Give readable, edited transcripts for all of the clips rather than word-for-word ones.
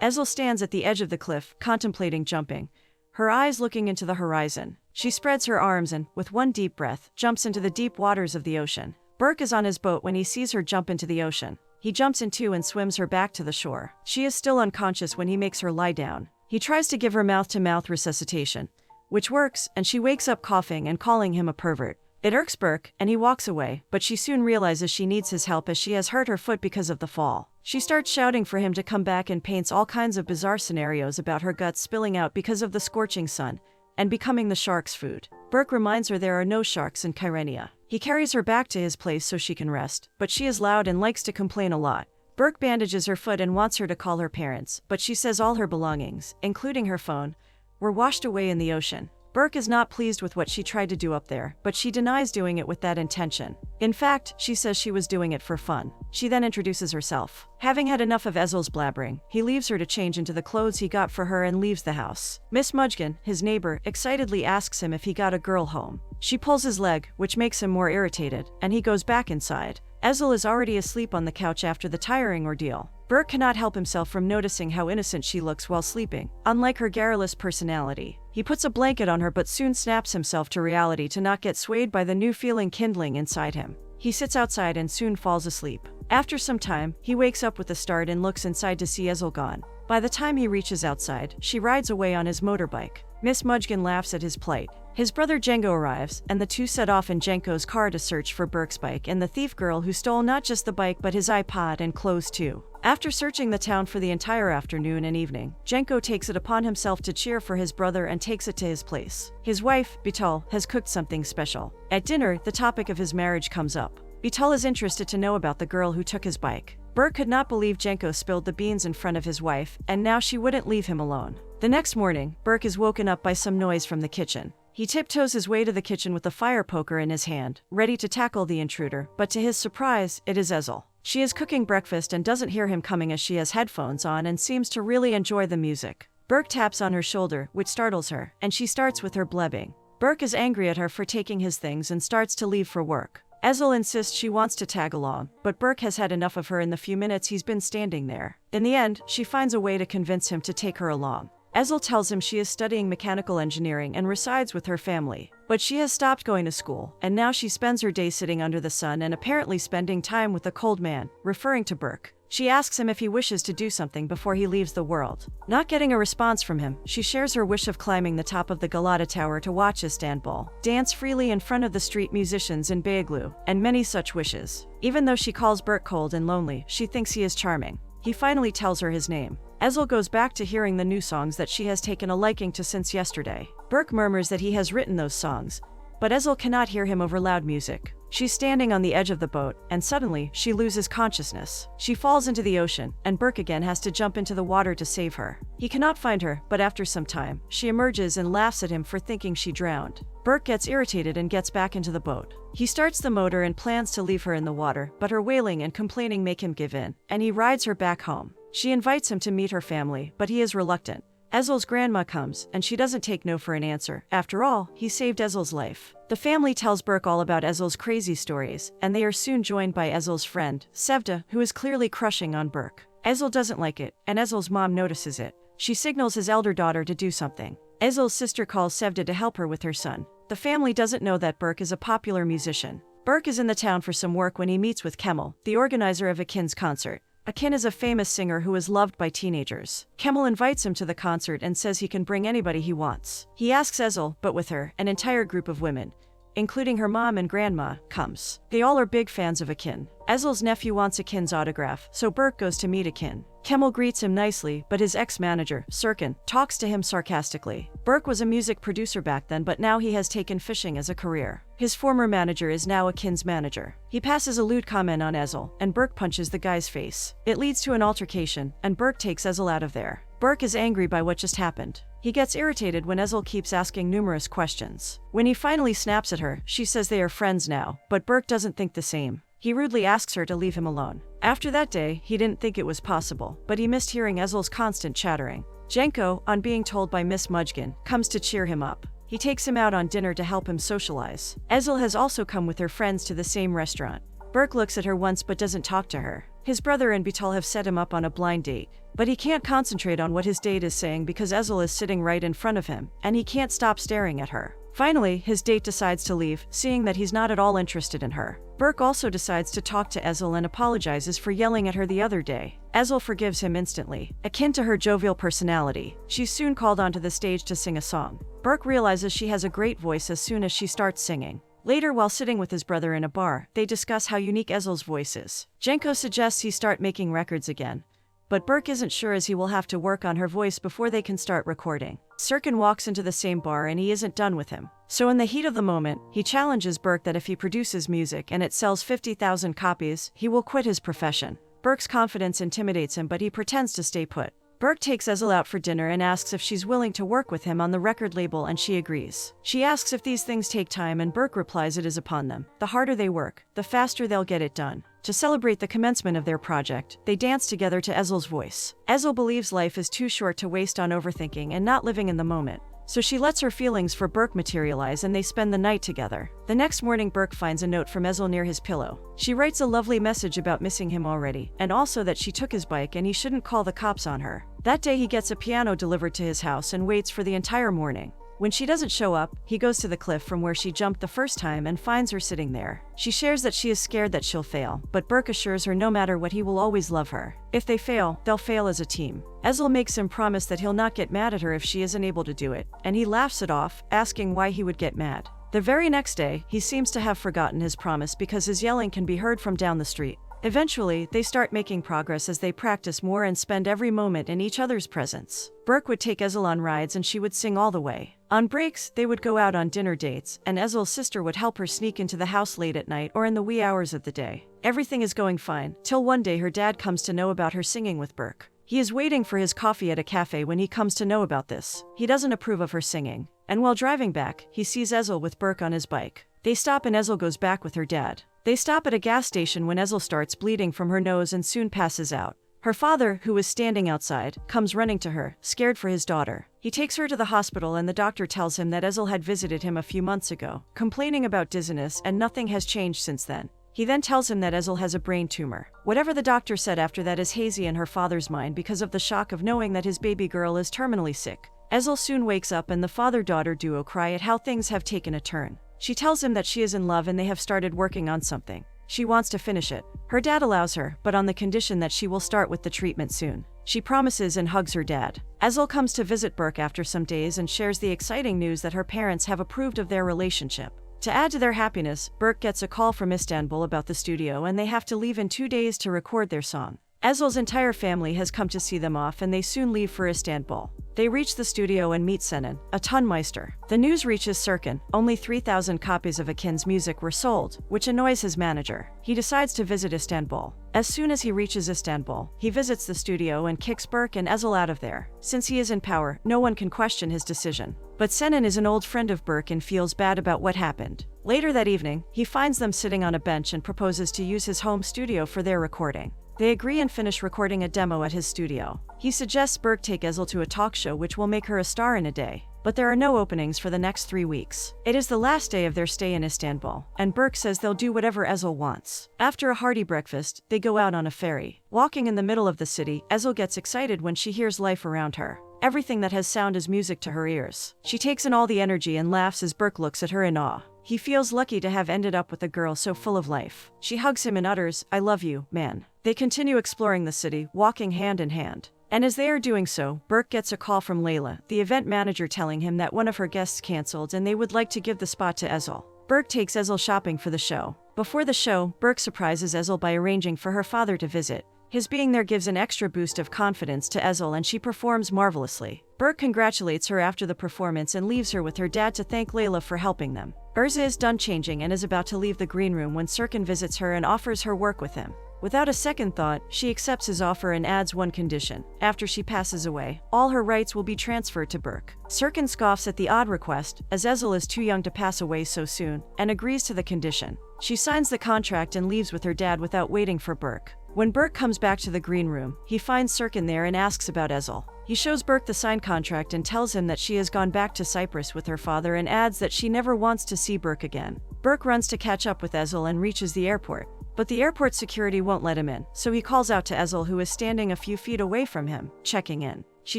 Ezel stands at the edge of the cliff, contemplating jumping, her eyes looking into the horizon. She spreads her arms and, with one deep breath, jumps into the deep waters of the ocean. Burke is on his boat when he sees her jump into the ocean. He jumps in too and swims her back to the shore. She is still unconscious when he makes her lie down. He tries to give her mouth-to-mouth resuscitation, which works, and she wakes up coughing and calling him a pervert. It irks Burke, and he walks away, but she soon realizes she needs his help as she has hurt her foot because of the fall. She starts shouting for him to come back and paints all kinds of bizarre scenarios about her guts spilling out because of the scorching sun, and becoming the shark's food. Burke reminds her there are no sharks in Kyrenia. He carries her back to his place so she can rest, but she is loud and likes to complain a lot. Burke bandages her foot and wants her to call her parents, but she says all her belongings, including her phone, were washed away in the ocean. Burke is not pleased with what she tried to do up there, but she denies doing it with that intention. In fact, she says she was doing it for fun. She then introduces herself. Having had enough of Ezel's blabbering, he leaves her to change into the clothes he got for her and leaves the house. Miss Mudgkin, his neighbor, excitedly asks him if he got a girl home. She pulls his leg, which makes him more irritated, and he goes back inside. Ezel is already asleep on the couch after the tiring ordeal. Burke cannot help himself from noticing how innocent she looks while sleeping, unlike her garrulous personality. He puts a blanket on her but soon snaps himself to reality to not get swayed by the new feeling kindling inside him. He sits outside and soon falls asleep. After some time, he wakes up with a start and looks inside to see Ezel gone. By the time he reaches outside, she rides away on his motorbike. Miss Mudgkin laughs at his plight. His brother Jenko arrives, and the two set off in Jenko's car to search for Burke's bike and the thief girl who stole not just the bike but his iPod and clothes too. After searching the town for the entire afternoon and evening, Jenko takes it upon himself to cheer for his brother and takes it to his place. His wife, Bital, has cooked something special. At dinner, the topic of his marriage comes up. Bital is interested to know about the girl who took his bike. Burke could not believe Jenko spilled the beans in front of his wife, and now she wouldn't leave him alone. The next morning, Burke is woken up by some noise from the kitchen. He tiptoes his way to the kitchen with a fire poker in his hand, ready to tackle the intruder, but to his surprise, it is Ezel. She is cooking breakfast and doesn't hear him coming as she has headphones on and seems to really enjoy the music. Burke taps on her shoulder, which startles her, and she starts with her blebbing. Burke is angry at her for taking his things and starts to leave for work. Ezel insists she wants to tag along, but Burke has had enough of her in the few minutes he's been standing there. In the end, she finds a way to convince him to take her along. Ezel tells him she is studying mechanical engineering and resides with her family, but she has stopped going to school, and now she spends her day sitting under the sun and apparently spending time with a cold man, referring to Burke. She asks him if he wishes to do something before he leaves the world. Not getting a response from him, she shares her wish of climbing the top of the Galata Tower to watch Istanbul dance freely in front of the street musicians in Beyoğlu, and many such wishes. Even though she calls Burke cold and lonely, she thinks he is charming. He finally tells her his name. Ezel goes back to hearing the new songs that she has taken a liking to since yesterday. Burke murmurs that he has written those songs, but Ezel cannot hear him over loud music. She's standing on the edge of the boat, and suddenly, she loses consciousness. She falls into the ocean, and Burke again has to jump into the water to save her. He cannot find her, but after some time, she emerges and laughs at him for thinking she drowned. Burke gets irritated and gets back into the boat. He starts the motor and plans to leave her in the water, but her wailing and complaining make him give in, and he rides her back home. She invites him to meet her family, but he is reluctant. Ezel's grandma comes, and she doesn't take no for an answer. After all, he saved Ezel's life. The family tells Burke all about Ezel's crazy stories, and they are soon joined by Ezel's friend, Sevda, who is clearly crushing on Burke. Ezel doesn't like it, and Ezel's mom notices it. She signals his elder daughter to do something. Ezel's sister calls Sevda to help her with her son. The family doesn't know that Burke is a popular musician. Burke is in the town for some work when he meets with Kemal, the organizer of Akin's concert. Akin is a famous singer who is loved by teenagers. Kemal invites him to the concert and says he can bring anybody he wants. He asks Ezel, but with her, an entire group of women, including her mom and grandma, comes. They all are big fans of Akin. Ezel's nephew wants Akin's autograph, so Burke goes to meet Akin. Kemal greets him nicely, but his ex-manager, Serkan, talks to him sarcastically. Burke was a music producer back then, but now he has taken fishing as a career. His former manager is now Akin's manager. He passes a lewd comment on Ezel, and Burke punches the guy's face. It leads to an altercation, and Burke takes Ezel out of there. Burke is angry by what just happened. He gets irritated when Ezel keeps asking numerous questions. When he finally snaps at her, she says they are friends now, but Burke doesn't think the same. He rudely asks her to leave him alone. After that day, he didn't think it was possible, but he missed hearing Ezel's constant chattering. Jenko, on being told by Miss Mudgkin, comes to cheer him up. He takes him out on dinner to help him socialize. Ezel has also come with her friends to the same restaurant. Burke looks at her once but doesn't talk to her. His brother and Betal have set him up on a blind date, but he can't concentrate on what his date is saying because Ezel is sitting right in front of him, and he can't stop staring at her. Finally, his date decides to leave, seeing that he's not at all interested in her. Burke also decides to talk to Ezel and apologizes for yelling at her the other day. Ezel forgives him instantly. Akin to her jovial personality, she's soon called onto the stage to sing a song. Burke realizes she has a great voice as soon as she starts singing. Later, while sitting with his brother in a bar, they discuss how unique Ezel's voice is. Jenko suggests he start making records again, but Burke isn't sure as he will have to work on her voice before they can start recording. Serkin walks into the same bar and he isn't done with him. So in the heat of the moment, he challenges Burke that if he produces music and it sells 50,000 copies, he will quit his profession. Burke's confidence intimidates him, but he pretends to stay put. Burke takes Ezel out for dinner and asks if she's willing to work with him on the record label, and she agrees. She asks if these things take time, and Burke replies it is upon them. The harder they work, the faster they'll get it done. To celebrate the commencement of their project, they dance together to Ezel's voice. Ezel believes life is too short to waste on overthinking and not living in the moment, so she lets her feelings for Burke materialize and they spend the night together. The next morning, Burke finds a note from Ezel near his pillow. She writes a lovely message about missing him already, and also that she took his bike and he shouldn't call the cops on her. That day he gets a piano delivered to his house and waits for the entire morning. When she doesn't show up, he goes to the cliff from where she jumped the first time and finds her sitting there. She shares that she is scared that she'll fail, but Burke assures her no matter what he will always love her. If they fail, they'll fail as a team. Ezel makes him promise that he'll not get mad at her if she isn't able to do it, and he laughs it off, asking why he would get mad. The very next day, he seems to have forgotten his promise because his yelling can be heard from down the street. Eventually, they start making progress as they practice more and spend every moment in each other's presence. Burke would take Ezel on rides and she would sing all the way. On breaks, they would go out on dinner dates, and Ezel's sister would help her sneak into the house late at night or in the wee hours of the day. Everything is going fine, till one day her dad comes to know about her singing with Burke. He is waiting for his coffee at a cafe when he comes to know about this. He doesn't approve of her singing, and while driving back, he sees Ezel with Burke on his bike. They stop and Ezel goes back with her dad. They stop at a gas station when Ezel starts bleeding from her nose and soon passes out. Her father, who is standing outside, comes running to her, scared for his daughter. He takes her to the hospital and the doctor tells him that Ezel had visited him a few months ago, complaining about dizziness, and nothing has changed since then. He then tells him that Ezel has a brain tumor. Whatever the doctor said after that is hazy in her father's mind because of the shock of knowing that his baby girl is terminally sick. Ezel soon wakes up and the father-daughter duo cry at how things have taken a turn. She tells him that she is in love and they have started working on something. She wants to finish it. Her dad allows her, but on the condition that she will start with the treatment soon. She promises and hugs her dad. Ezel comes to visit Burke after some days and shares the exciting news that her parents have approved of their relationship. To add to their happiness, Burke gets a call from Istanbul about the studio and they have to leave in 2 days to record their song. Ezel's entire family has come to see them off and they soon leave for Istanbul. They reach the studio and meet Senin, a tonmeister. The news reaches Serkin. Only 3,000 copies of Akin's music were sold, which annoys his manager. He decides to visit Istanbul. As soon as he reaches Istanbul, he visits the studio and kicks Burke and Ezel out of there. Since he is in power, no one can question his decision. But Senin is an old friend of Burke and feels bad about what happened. Later that evening, he finds them sitting on a bench and proposes to use his home studio for their recording. They agree and finish recording a demo at his studio. He suggests Burke take Ezel to a talk show which will make her a star in a day. But there are no openings for the next 3 weeks. It is the last day of their stay in Istanbul, and Burke says they'll do whatever Ezel wants. After a hearty breakfast, they go out on a ferry. Walking in the middle of the city, Ezel gets excited when she hears life around her. Everything that has sound is music to her ears. She takes in all the energy and laughs as Burke looks at her in awe. He feels lucky to have ended up with a girl so full of life. She hugs him and utters, "I love you, man." They continue exploring the city, walking hand in hand. And as they are doing so, Burke gets a call from Layla, the event manager, telling him that one of her guests canceled and they would like to give the spot to Ezel. Burke takes Ezel shopping for the show. Before the show, Burke surprises Ezel by arranging for her father to visit. His being there gives an extra boost of confidence to Ezel and she performs marvelously. Burke congratulates her after the performance and leaves her with her dad to thank Layla for helping them. Erza is done changing and is about to leave the green room when Serkin visits her and offers her work with him. Without a second thought, she accepts his offer and adds one condition. After she passes away, all her rights will be transferred to Burke. Serkin scoffs at the odd request, as Ezel is too young to pass away so soon, and agrees to the condition. She signs the contract and leaves with her dad without waiting for Burke. When Burke comes back to the green room, he finds Serkin there and asks about Ezel. He shows Burke the signed contract and tells him that she has gone back to Cyprus with her father and adds that she never wants to see Burke again. Burke runs to catch up with Ezel and reaches the airport. But the airport security won't let him in, so he calls out to Ezel, who is standing a few feet away from him, checking in. She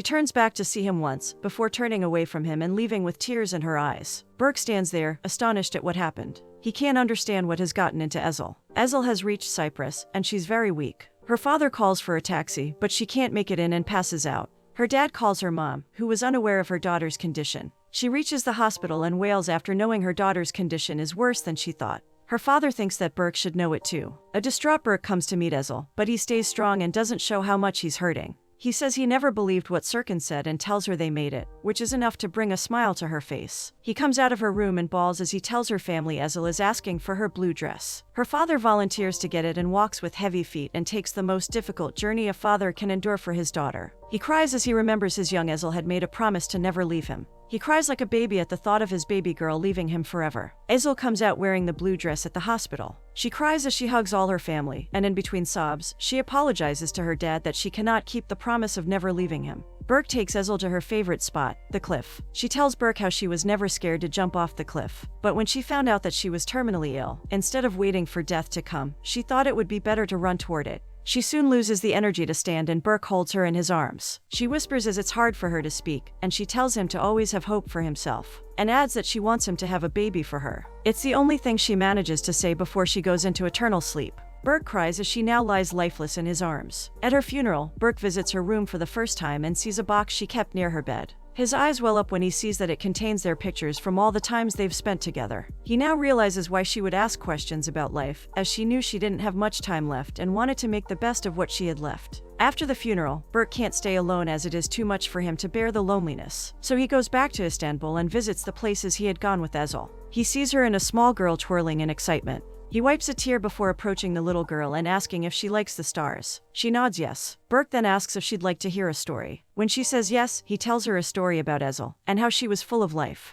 turns back to see him once, before turning away from him and leaving with tears in her eyes. Burke stands there, astonished at what happened. He can't understand what has gotten into Ezel. Ezel has reached Cyprus, and she's very weak. Her father calls for a taxi, but she can't make it in and passes out. Her dad calls her mom, who was unaware of her daughter's condition. She reaches the hospital and wails after knowing her daughter's condition is worse than she thought. Her father thinks that Burke should know it too. A distraught Burke comes to meet Ezel, but he stays strong and doesn't show how much he's hurting. He says he never believed what Sirkin said and tells her they made it, which is enough to bring a smile to her face. He comes out of her room and bawls as he tells her family Ezel is asking for her blue dress. Her father volunteers to get it and walks with heavy feet and takes the most difficult journey a father can endure for his daughter. He cries as he remembers his young Ezel had made a promise to never leave him. He cries like a baby at the thought of his baby girl leaving him forever. Ezel comes out wearing the blue dress at the hospital. She cries as she hugs all her family, and in between sobs, she apologizes to her dad that she cannot keep the promise of never leaving him. Burke takes Ezel to her favorite spot, the cliff. She tells Burke how she was never scared to jump off the cliff. But when she found out that she was terminally ill, instead of waiting for death to come, she thought it would be better to run toward it. She soon loses the energy to stand and Burke holds her in his arms. She whispers as it's hard for her to speak, and she tells him to always have hope for himself, and adds that she wants him to have a baby for her. It's the only thing she manages to say before she goes into eternal sleep. Burke cries as she now lies lifeless in his arms. At her funeral, Burke visits her room for the first time and sees a box she kept near her bed. His eyes well up when he sees that it contains their pictures from all the times they've spent together. He now realizes why she would ask questions about life, as she knew she didn't have much time left and wanted to make the best of what she had left. After the funeral, Burke can't stay alone as it is too much for him to bear the loneliness. So he goes back to Istanbul and visits the places he had gone with Ezel. He sees her and a small girl twirling in excitement. He wipes a tear before approaching the little girl and asking if she likes the stars. She nods yes. Burke then asks if she'd like to hear a story. When she says yes, he tells her a story about Ezel, and how she was full of life.